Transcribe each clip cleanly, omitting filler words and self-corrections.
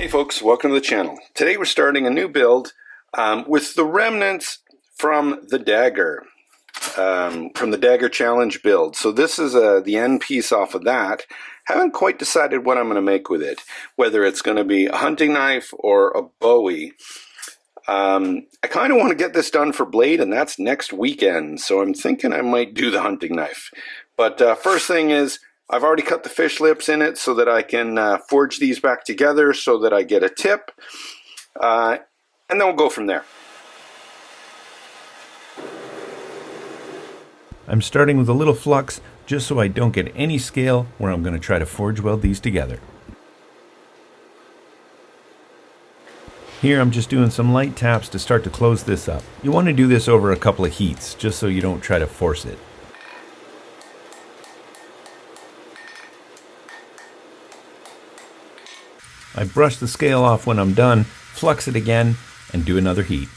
Hey folks, welcome to the channel. Today we're starting a new build with the remnants from the dagger, challenge build. So this is the end piece off of that. Haven't quite decided what I'm going to make with it, whether it's going to be a hunting knife or a bowie. I kind of want to get this done for Blade, and that's next weekend, so I'm thinking I might do the hunting knife. But first thing is, I've already cut the fish lips in it so that I can forge these back together so that I get a tip, and then we'll go from there. I'm starting with a little flux just so I don't get any scale where I'm going to try to forge weld these together. Here I'm just doing some light taps to start to close this up. You want to do this over a couple of heats just so you don't try to force it. I brush the scale off when I'm done, flux it again, and do another heat.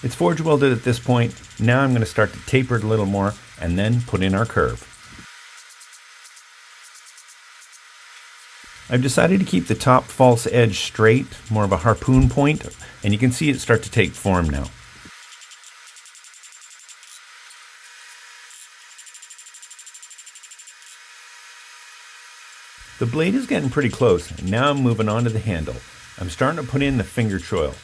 It's forge welded at this point. Now I'm going to start to taper it a little more and then put in our curve. I've decided to keep the top false edge straight, more of a harpoon point, and you can see it start to take form now. The blade is getting pretty close, and now I'm moving on to the handle. I'm starting to put in the finger choil.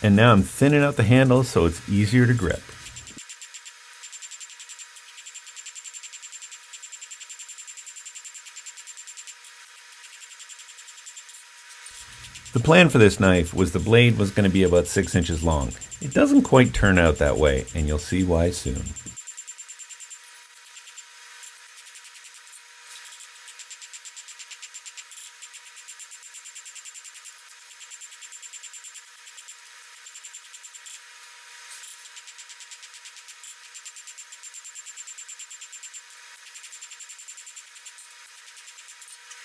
And now I'm thinning out the handle so it's easier to grip. The plan for this knife was the blade was going to be about 6 inches long. It doesn't quite turn out that way, and you'll see why soon.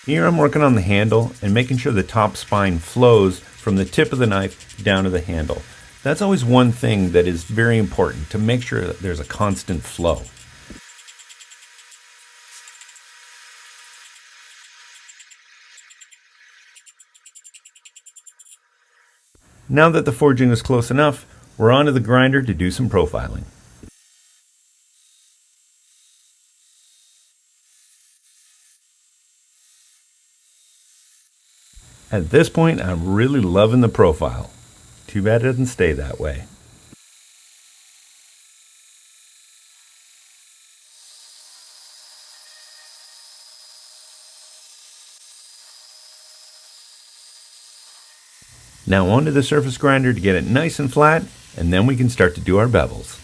Here I'm working on the handle and making sure the top spine flows from the tip of the knife down to the handle. That's always one thing that is very important, to make sure that there's a constant flow. Now that the forging is close enough, we're on to the grinder to do some profiling. At this point, I'm really loving the profile. Too bad it doesn't stay that way. Now onto the surface grinder to get it nice and flat, and then we can start to do our bevels.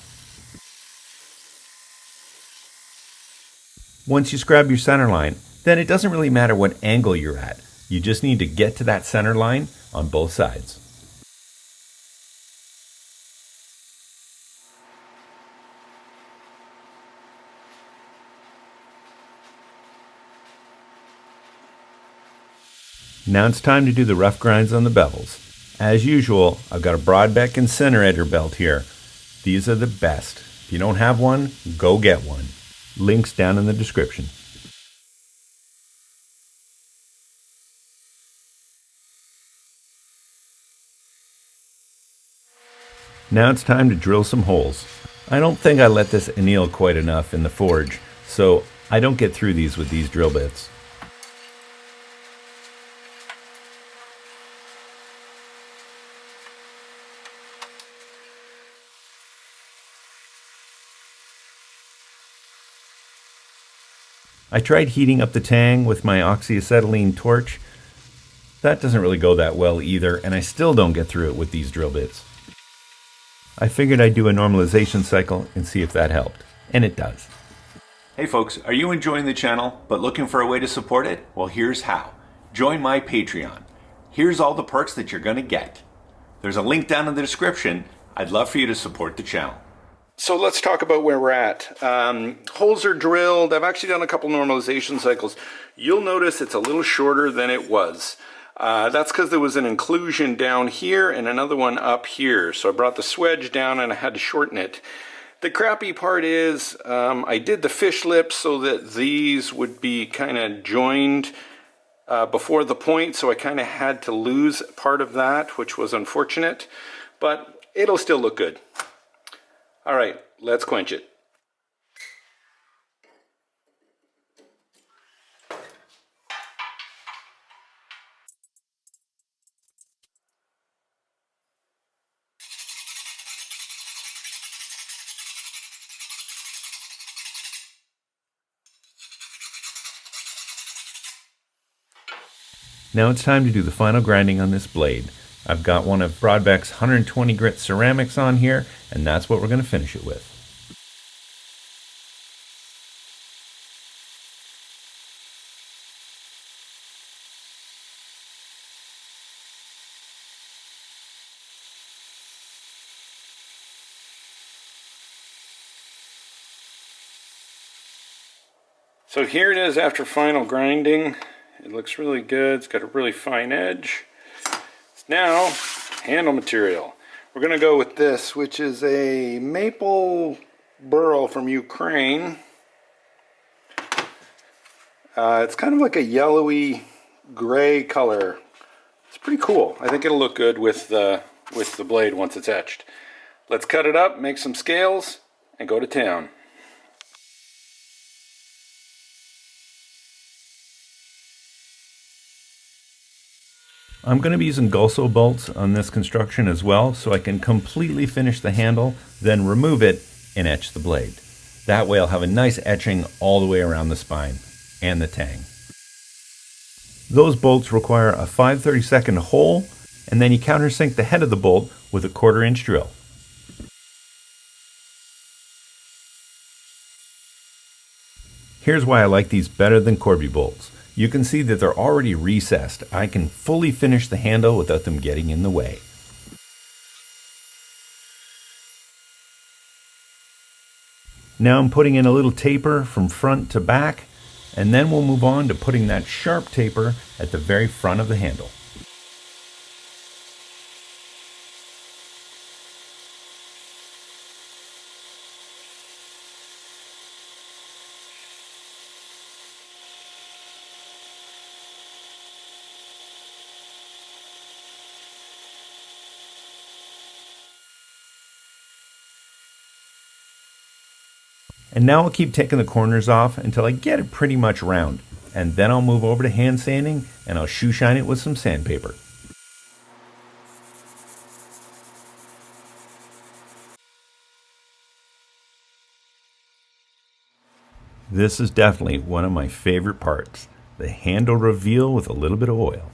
Once you scrub your center line, then it doesn't really matter what angle you're at. You just need to get to that center line on both sides. Now it's time to do the rough grinds on the bevels. As usual, I've got a Broadbeck and center edger belt here. These are the best. If you don't have one, go get one. Links down in the description. Now it's time to drill some holes. I don't think I let this anneal quite enough in the forge, so I don't get through these with these drill bits. I tried heating up the tang with my oxyacetylene torch. That doesn't really go that well either, and I still don't get through it with these drill bits. I figured I'd do a normalization cycle and see if that helped, and it does. Hey folks, are you enjoying the channel but looking for a way to support it? Well, here's how. Join my Patreon. Here's all the perks that you're going to get. There's a link down in the description. I'd love for you to support the channel. So let's talk about where we're at. Holes are drilled. I've actually done a couple normalization cycles. You'll notice it's a little shorter than it was. That's because there was an inclusion down here and another one up here. So I brought the swedge down and I had to shorten it. The crappy part is I did the fish lips so that these would be kind of joined before the point. So I kind of had to lose part of that, which was unfortunate. But it'll still look good. All right, let's quench it. Now it's time to do the final grinding on this blade. I've got one of Broadbeck's 120 grit ceramics on here, and that's what we're going to finish it with. So here it is after final grinding. It looks really good. It's got a really fine edge. Now, handle material. We're going to go with this, which is a maple burl from Ukraine. It's kind of like a yellowy gray color. It's pretty cool. I think it'll look good with the blade once it's etched. Let's cut it up, make some scales, and go to town. I'm going to be using Gulso bolts on this construction as well, so I can completely finish the handle, then remove it and etch the blade. That way I'll have a nice etching all the way around the spine and the tang. Those bolts require a 5/32 hole, and then you countersink the head of the bolt with a 1/4 inch drill. Here's why I like these better than Corby bolts. You can see that they're already recessed. I can fully finish the handle without them getting in the way. Now I'm putting in a little taper from front to back, and then we'll move on to putting that sharp taper at the very front of the handle. And now I'll keep taking the corners off until I get it pretty much round. And then I'll move over to hand sanding and I'll shoe shine it with some sandpaper. This is definitely one of my favorite parts, the handle reveal with a little bit of oil.